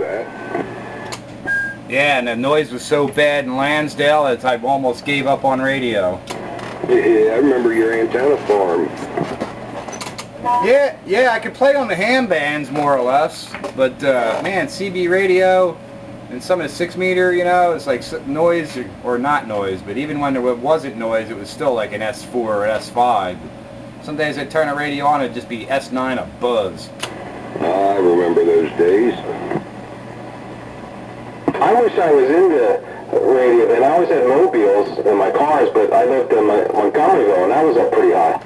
that. Yeah, and the noise was so bad in Lansdale that I almost gave up on radio. Yeah, I remember your antenna farm. Yeah, I could play on the ham bands more or less, but man, CB radio and some of the 6 meter, you know, it's like noise or not noise, but even when there wasn't noise, it was still like an S4 or S5. Some days I'd turn a radio on, it'd just be S9 a buzz. I remember those days. I wish I was into radio, and I always had mobiles in my cars, but I lived in Montgomeryville, and that was up pretty high.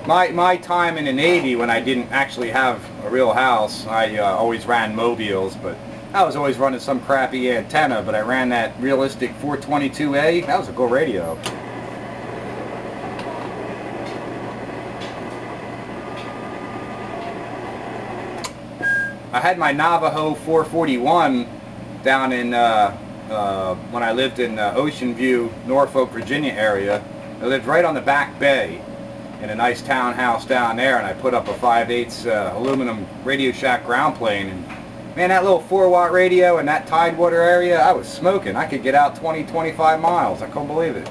My time in the Navy, when I didn't actually have a real house, I always ran mobiles, but I was always running some crappy antenna, but I ran that realistic 422A. That was a good radio. I had my Navajo 441 down in when I lived in Ocean View, Norfolk, Virginia area. I lived right on the back bay in a nice townhouse down there, and I put up a 5/8 aluminum Radio Shack ground plane, and man, that little 4-watt radio in that Tidewater area, I was smoking. I could get out 20-25 miles. I couldn't believe it.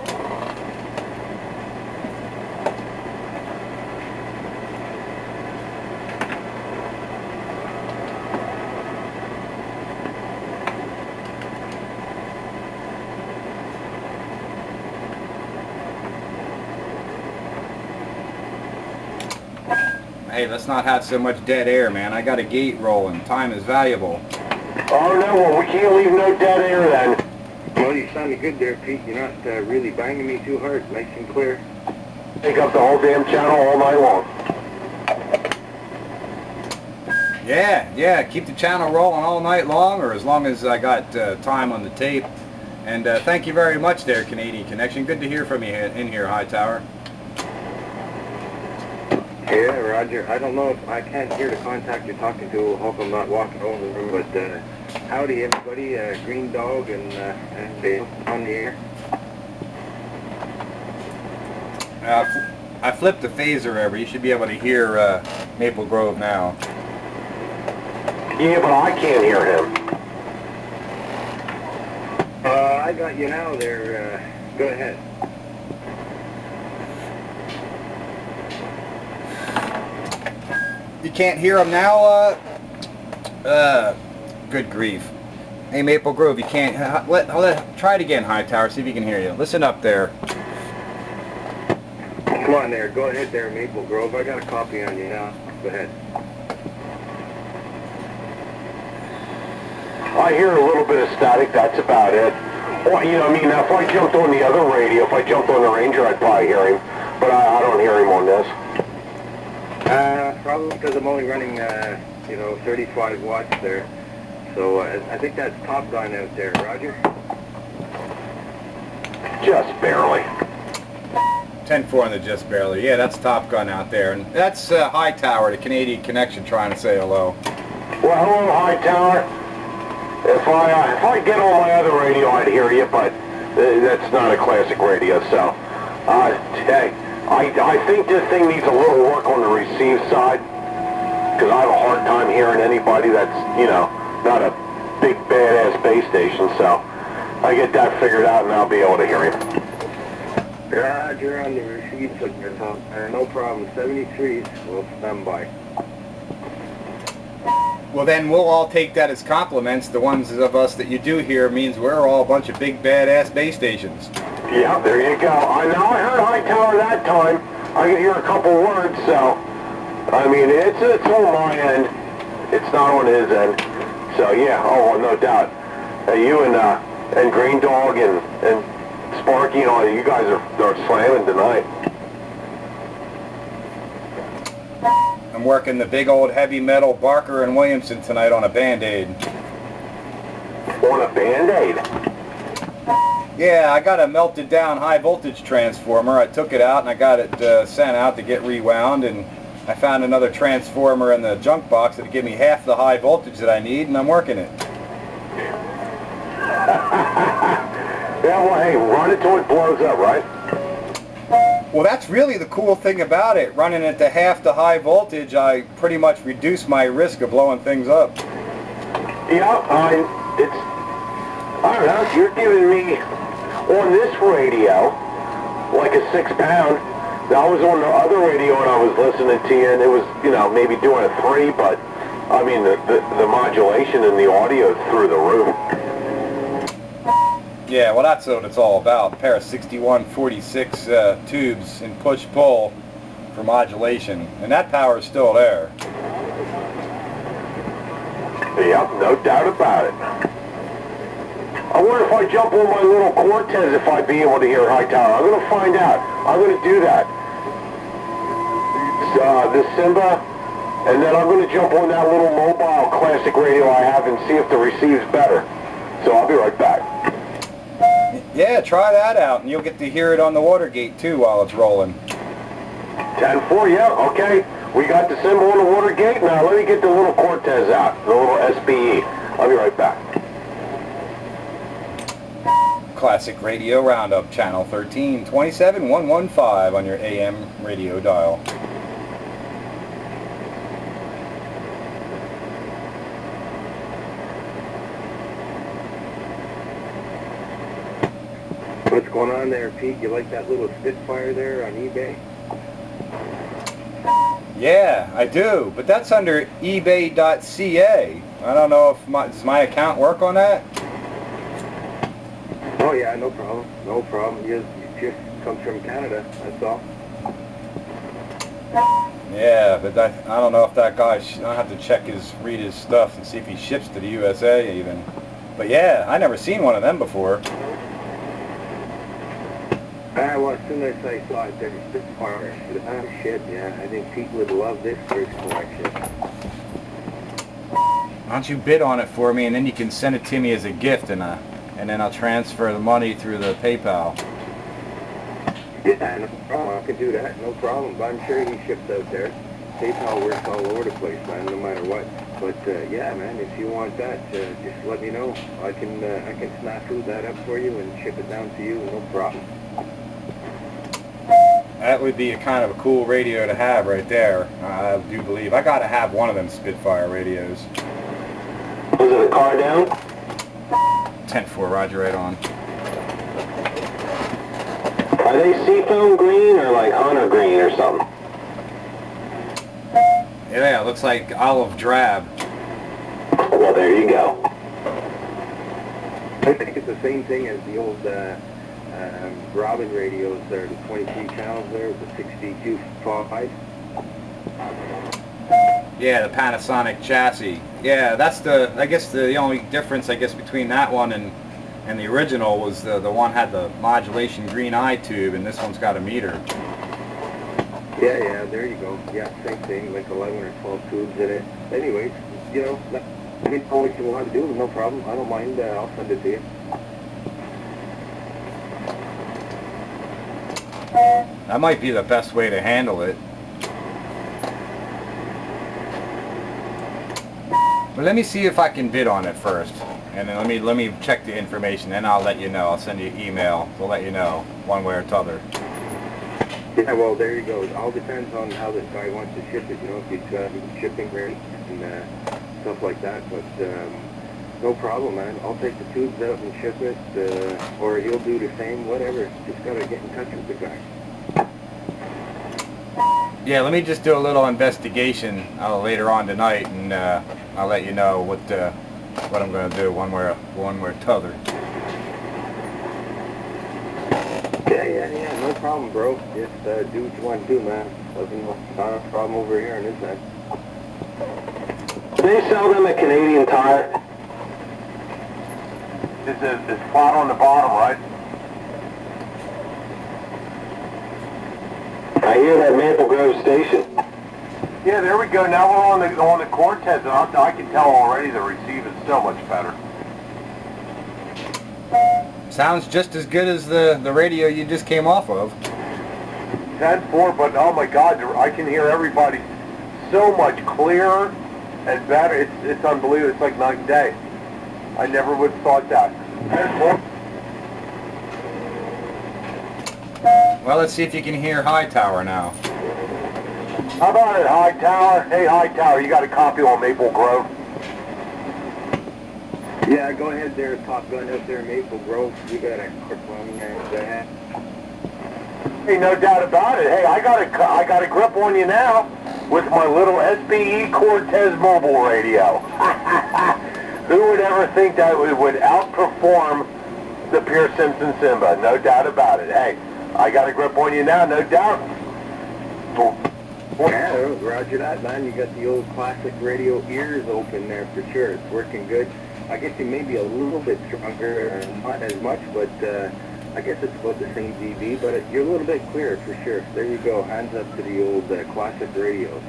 Hey, let's not have so much dead air, man. I got a gate rolling. Time is valuable. Oh, no, well, we can't leave no dead air then. Well, you sounded good there, Pete. You're not really banging me too hard. Nice and clear. Take up the whole damn channel all night long. Yeah, keep the channel rolling all night long, or as long as I got time on the tape. And thank you very much there, Canadian Connection. Good to hear from you in here, Hightower. Yeah, Roger. I don't know if I can't hear the contact you're talking to. I hope I'm not walking over the room, but howdy, everybody. Green Dog and Dale on the air. I flipped the phaser over. You should be able to hear Maple Grove now. Yeah, but I can't hear him. I got you now there. Go ahead. You can't hear him now? Good grief. Hey, Maple Grove, you can't... try it again, Hightower, see if you can hear you. Listen up there. Come on there. Go ahead there, Maple Grove. I got a copy on you now. Go ahead. I hear a little bit of static, that's about it. Well, you know, I mean, if I jumped on the other radio, if I jumped on the Ranger, I'd probably hear him. But I don't hear him on this. Probably because I'm only running, you know, 35 watts there. So I think that's Top Gun out there, Roger? Just barely. 10-4 on the just barely. Yeah, that's Top Gun out there. And that's Hightower, the Canadian Connection, trying to say hello. Well, hello, Hightower. If I get on my other radio, I'd hear you, but that's not a classic radio, so... hey, I think this thing needs a little work on the receive side, because I have a hard time hearing anybody that's, you know, not a big badass base station, so I get that figured out and I'll be able to hear him. Roger on the receive signal, Tom. No problem. 73s, we'll stand by. Well, then we'll all take that as compliments. The ones of us that you do hear means we're all a bunch of big badass base stations. Yeah, there you go. I know I heard Hightower that time. I could hear a couple words, so... I mean, it's on my end. It's not on his end. So, yeah, oh, no doubt. You and Green Dog and Sparky and all, you guys are slamming tonight. I'm working the big old heavy metal Barker and Williamson tonight on a Band-Aid. On a Band-Aid? Yeah, I got a melted down high voltage transformer. I took it out and I got it sent out to get rewound, and I found another transformer in the junk box that'd give me half the high voltage that I need, and I'm working it. Yeah, well, hey, run it till it blows up, right? Well, that's really the cool thing about it. Running it to half the high voltage, I pretty much reduce my risk of blowing things up. Yeah, I don't know, you're giving me, on this radio, like a 6-pound. Now, I was on the other radio and I was listening to you, and it was, you know, maybe doing a 3, but, I mean, the modulation in the audio is through the roof. Yeah, well, that's what it's all about. A pair of 6146 tubes in push-pull for modulation, and that power is still there. Yep, no doubt about it. I wonder if I jump on my little Cortez if I'd be able to hear Hightower. I'm going to find out. I'm going to do that. This Simba, and then I'm going to jump on that little mobile classic radio I have and see if the receives better. So I'll be right back. Yeah, try that out, and you'll get to hear it on the Watergate too while it's rolling. 10-4, yeah, okay. We got the Simba on the Watergate. Now let me get the little Cortez out, the little SBE. I'll be right back. Classic Radio Roundup, channel 13, 27115 on your AM radio dial. What's going on there, Pete? You like that little Spitfire there on eBay? Yeah, I do, but that's under ebay.ca. I don't know if does my account work on that? Oh yeah, no problem. No problem. It just comes from Canada, that's all. Yeah, but I don't know if that guy, I'll have to read his stuff and see if he ships to the USA even. But yeah, I never seen one of them before. Well, as soon as I saw it, there was Spitfire. Oh shit, yeah, I think Pete would love this for his collection. Why don't you bid on it for me, and then you can send it to me as a gift, and then I'll transfer the money through the PayPal. Yeah, no problem. I can do that, no problem. But I'm sure he ships out there. PayPal works all over the place, man, no matter what. But yeah, man, if you want that, just let me know. I can snafu that up for you and ship it down to you, no problem. That would be a kind of a cool radio to have right there. I do believe. I gotta have one of them Spitfire radios. Was it a car down? 10-4, roger, right on. Are they seafoam green or like hunter green or something? Yeah, it looks like olive drab. Well, there you go. I think it's the same thing as the old Robin radios there, the 23 channels there, the 62.5. Yeah, the Panasonic chassis. Yeah, that's I guess the only difference between that one and the original was the one had the modulation green eye tube, and this one's got a meter. Yeah, there you go. Yeah, same thing, like 11 or 12 tubes in it. Anyways, you know, let me know what you want to do, no problem. I don't mind, I'll send it to you. That might be the best way to handle it. But let me see if I can bid on it first, and then let me check the information, and I'll let you know. I'll send you an email to let you know one way or t'other. Yeah, well, there you go. It all depends on how this guy wants to ship it. You know, if he's got shipping ready and stuff like that. But no problem, man. I'll take the tubes out and ship it, or he'll do the same. Whatever. Just gotta get in touch with the guy. Yeah, let me just do a little investigation later on tonight, and I'll let you know what I'm going to do one way or t'other. Yeah, no problem, bro. Just do what you want to do, man. Not a problem over here on this end. They sell them at Canadian Tire. It's flat on the bottom, right? I hear that Maple Grove station. Yeah, there we go. Now we're on the Cortez, and I can tell already the receive is so much better. Sounds just as good as the radio you just came off of. 10-4, but oh my God, I can hear everybody so much clearer and better. It's unbelievable. It's like night and day. I never would have thought that. 10-4. Well, let's see if you can hear Hightower now. How about it, Hightower? Hey, Hightower, you got a copy on Maple Grove? Yeah, go ahead there, Top Gun out there in Maple Grove. You got a quick one and Hey, no doubt about it. Hey, I got a grip on you now with my little SPE Cortez mobile radio. Who would ever think that it would outperform the Pierce Simpson Simba? No doubt about it. Hey, I got a grip on you now, no doubt. yeah, roger that, man. You got the old classic radio ears open there for sure. It's working good. I guess you may be a little bit stronger, not as much, but I guess it's about the same dB, but you're a little bit clearer for sure. There you go. Hands up to the old classic radios.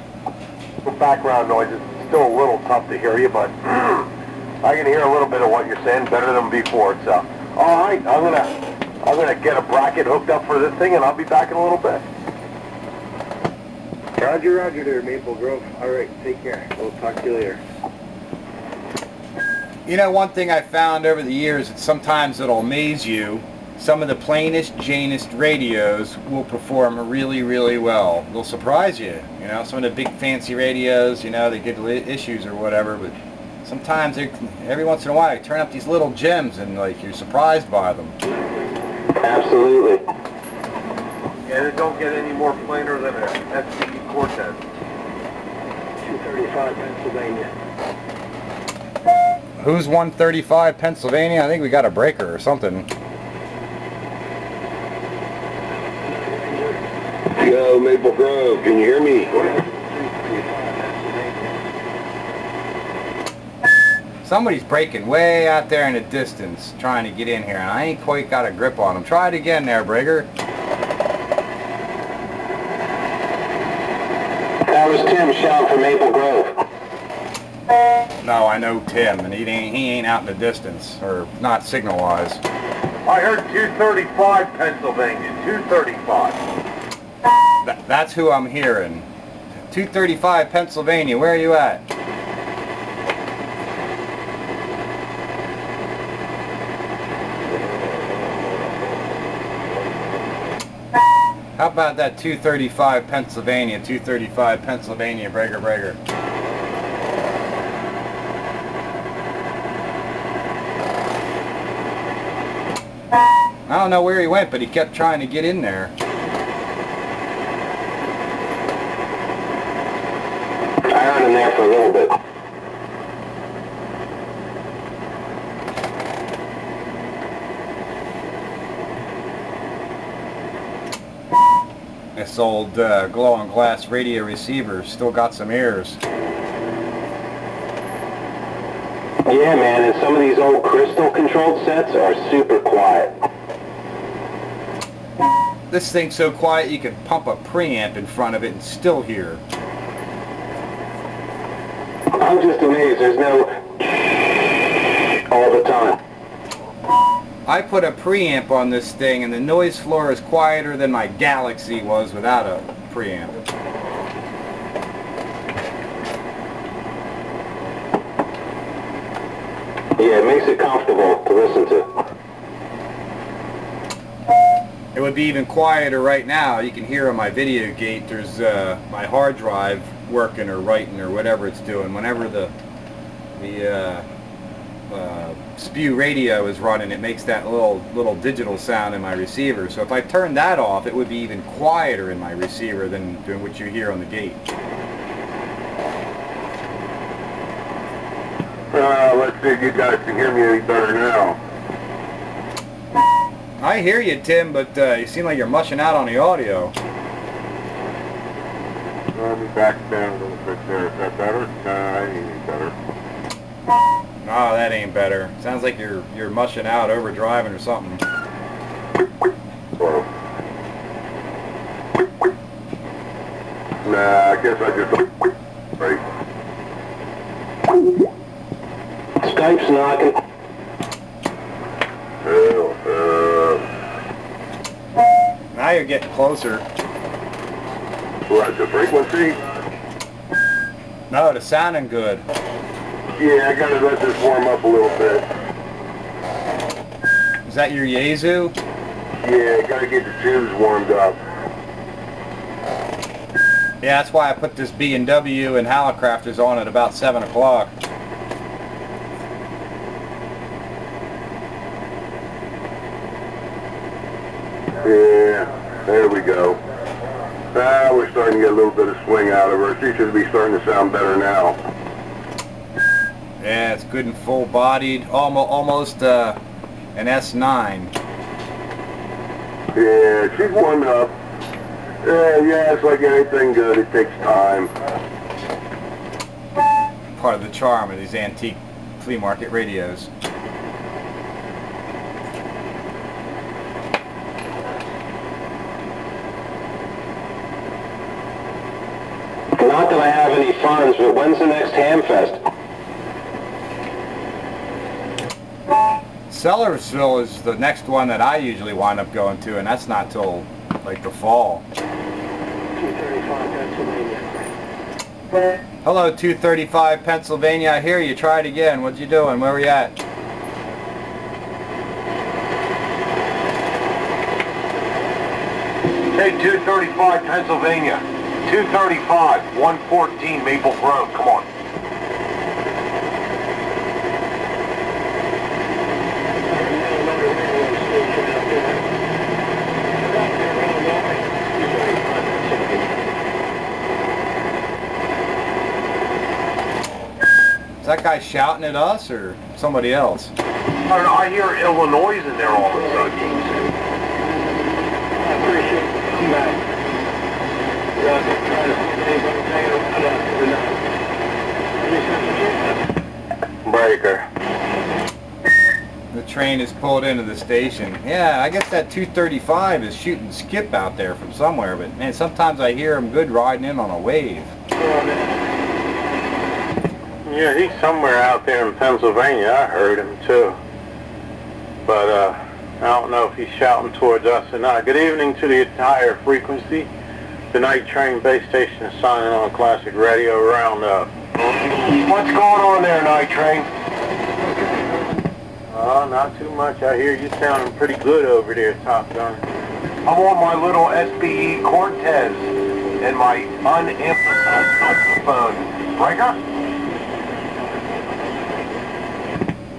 Background noise is still a little tough to hear you, but I can hear a little bit of what you're saying better than before. So, all right, I'm gonna get a bracket hooked up for this thing, and I'll be back in a little bit. Roger, roger there, Maple Grove. All right, take care. We'll talk to you later. You know, one thing I found over the years, that sometimes it'll amaze you. Some of the plainest, Janest radios will perform really, really well. They'll surprise you. You know, some of the big fancy radios, you know, they get issues or whatever, but sometimes every once in a while, they turn up these little gems and like you're surprised by them. Absolutely. Yeah, they don't get any more plainer than a SPE Cortez. 235 Pennsylvania. Who's 135 Pennsylvania? I think we got a breaker or something. Yo, Maple Grove, can you hear me? Somebody's breaking way out there in the distance trying to get in here, and I ain't quite got a grip on them. Try it again there, Breaker. That was Tim shouting from Maple Grove. No, I know Tim, and he ain't out in the distance, or not signal-wise. I heard 235 Pennsylvania, 235. That's who I'm hearing. 235 Pennsylvania, where are you at? How about that 235 Pennsylvania, 235 Pennsylvania, breaker, breaker. I don't know where he went, but he kept trying to get in there. I heard him there for a little bit. This old glowing glass radio receiver still got some ears. Yeah, man, and some of these old crystal controlled sets are super quiet. This thing's so quiet you can pump a preamp in front of it and still hear. I'm just amazed there's no all the time. I put a preamp on this thing and the noise floor is quieter than my Galaxy was without a preamp. Yeah, it makes it comfortable to listen to. It would be even quieter right now. You can hear on my video gate there's my hard drive working or writing or whatever it's doing. Whenever the spew radio is running, it makes that little digital sound in my receiver. So if I turn that off, it would be even quieter in my receiver than what you hear on the gate. Let's see if you guys can hear me any better now. I hear you, Tim, but you seem like you're mushing out on the audio. Let me back down a little bit there. Is that better? That ain't any better. No, that ain't better. Sounds like you're mushing out, over driving or something. Whoa. Nah, I guess I just... Right. Skype's knocking. Now you're getting closer. What, the frequency? No, it's sounding good. Yeah, I gotta let this warm up a little bit. Is that your Yaesu? Yeah, gotta get the tubes warmed up. Yeah, that's why I put this B&W and Halicrafters on at about 7 o'clock. Yeah, there we go. We're starting to get a little bit of swing out of her. She should be starting to sound better now. Yeah, it's good and full-bodied, almost an S9. Yeah, she's warming up. Yeah, it's like anything good. It takes time. Part of the charm of these antique flea market radios. Not that I have any funds, but when's the next Hamfest? Sellersville is the next one that I usually wind up going to, and that's not till like the fall. 235 Pennsylvania. Hello, 235 Pennsylvania. I hear you. Try it again. What you doing? Where are we at? Hey, 235 Pennsylvania. 235, 114 Maple Grove. Come on. Is that guy shouting at us or somebody else? I don't know, I hear Illinois in there all of a sudden. I appreciate the comeback. Breaker. The train is pulled into the station. Yeah, I guess that 235 is shooting skip out there from somewhere, but man, sometimes I hear him good riding in on a wave. Yeah, he's somewhere out there in Pennsylvania. I heard him too. But I don't know if he's shouting towards us or not. Good evening to the entire frequency. The night train base station is signing on Classic Radio Roundup. What's going on there, Night Train? Oh, not too much. I hear you sounding pretty good over there, Top Gun. I'm on my little SBE Cortez and my unamplified phone. Breaker?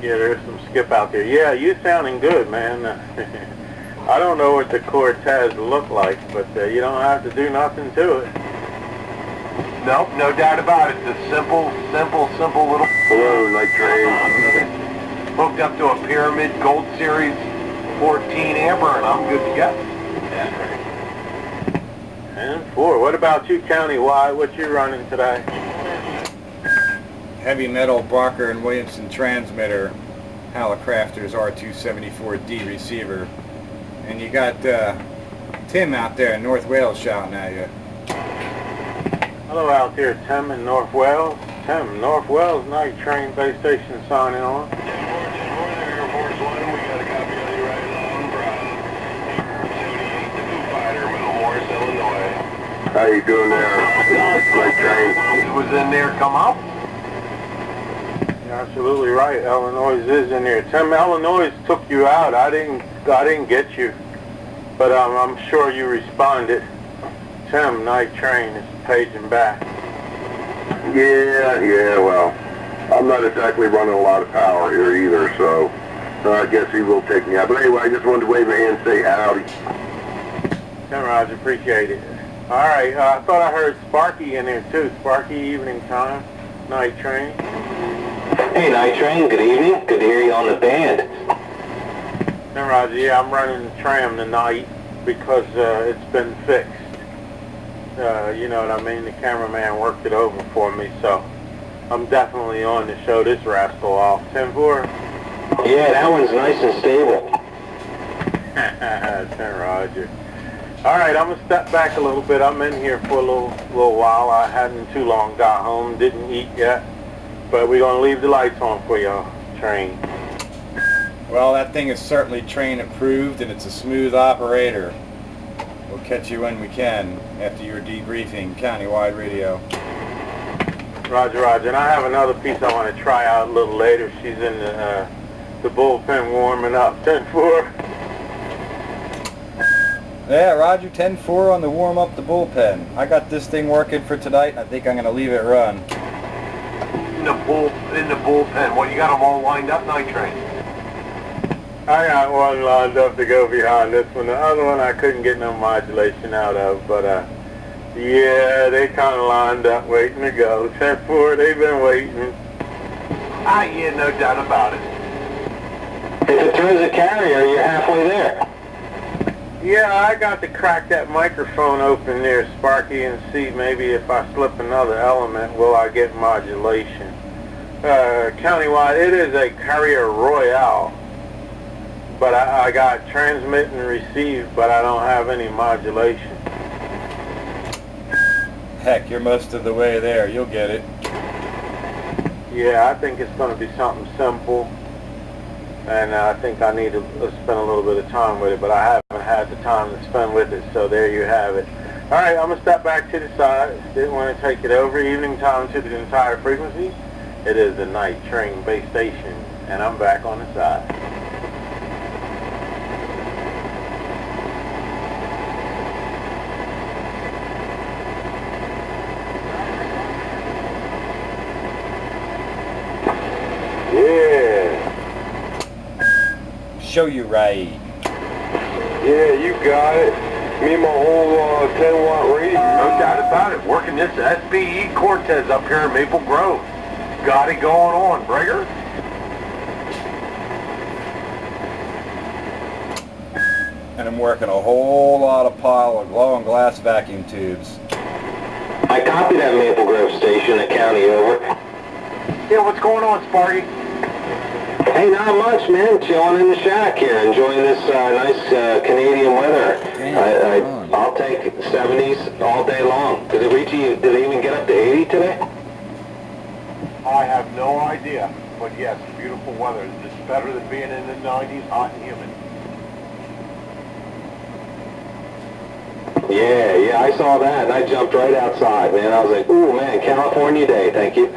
Yeah, there's some skip out there. Yeah, you sounding good, man. I don't know what the Cortez look like, but you don't have to do nothing to it. Nope, no doubt about it. The simple little... Hello, Night Train. Hooked up to a Pyramid Gold Series 14 Amber, and I'm good to go. And 4. What about you, Countywide? What you running today? Heavy metal Barker and Williamson transmitter, Halicrafters R-274D receiver, and you got Tim out there in North Wales shouting at you. Hello out there, Tim in North Wales. Tim, North Wales Night Train base station signing on. How you doing there, Night Train? It was in there, come out. You're absolutely right. Illinois is in there. Tim, Illinois took you out. I didn't get you, but I'm sure you responded. Tim, Night Train is paging back. Yeah, well, I'm not exactly running a lot of power here either, so I guess he will take me out. But anyway, I just wanted to wave a hand and say howdy. Tim, Roger, appreciate it. All right, I thought I heard Sparky in there too. Sparky, evening time, Night Train. Hey, Night Train, good evening. Good to hear you on the band. Tim, Roger, yeah, I'm running the tram tonight because it's been fixed. You know what I mean? The cameraman worked it over for me, so I'm definitely on to show this rascal off. 10-4? Yeah, that one's nice and stable. 10, Roger. All right, I'm gonna step back a little bit. I'm in here for a little while. I hadn't too long got home, didn't eat yet, but we're gonna leave the lights on for y'all, Train. Well, that thing is certainly train approved, and it's a smooth operator. We'll catch you when we can after your debriefing, Countywide Radio. Roger, Roger. And I have another piece I want to try out a little later. She's in the bullpen warming up. 10-4. Yeah, Roger, 10-4 on the warm up the bullpen. I got this thing working for tonight, and I think I'm going to leave it run. In the bullpen. What, you got them all lined up, Night Train? I got one lined up to go behind this one. The other one I couldn't get no modulation out of, but yeah, they kind of lined up waiting to go. 10-4, they've been waiting. Yeah, no doubt about it. If it turns a carrier, you're halfway there. Yeah, I got to crack that microphone open there, Sparky, and see maybe if I slip another element, will I get modulation. Countywide, it is a Carrier Royale, but I got transmit and receive, but I don't have any modulation. Heck, you're most of the way there. You'll get it. Yeah, I think it's going to be something simple, and I think I need to spend a little bit of time with it, but I haven't had the time to spend with it, so there you have it. All right, I'm going to step back to the side. Didn't want to take it over. Evening time to the entire frequency. It is the night train base station, and I'm back on the side. Yeah. Show you right. Yeah, you got it. Me and my whole 10-watt radio. No doubt about it. Working this SBE Cortez up here in Maple Grove. Got it going on, Brigger. And I'm working a whole lot of pile of glowing glass vacuum tubes. I copied that Maple Grove station, the county over. Yeah, what's going on, Sparky? Hey, not much, man. Chilling in the shack here, enjoying this nice Canadian weather. I'll take 70s all day long. Did it reach you? Did it even get up to 80 today? I have no idea, but yes, beautiful weather. It's better than being in the 90s, hot and humid. Yeah, I saw that, and I jumped right outside, man. I was like, ooh, man, California day, thank you.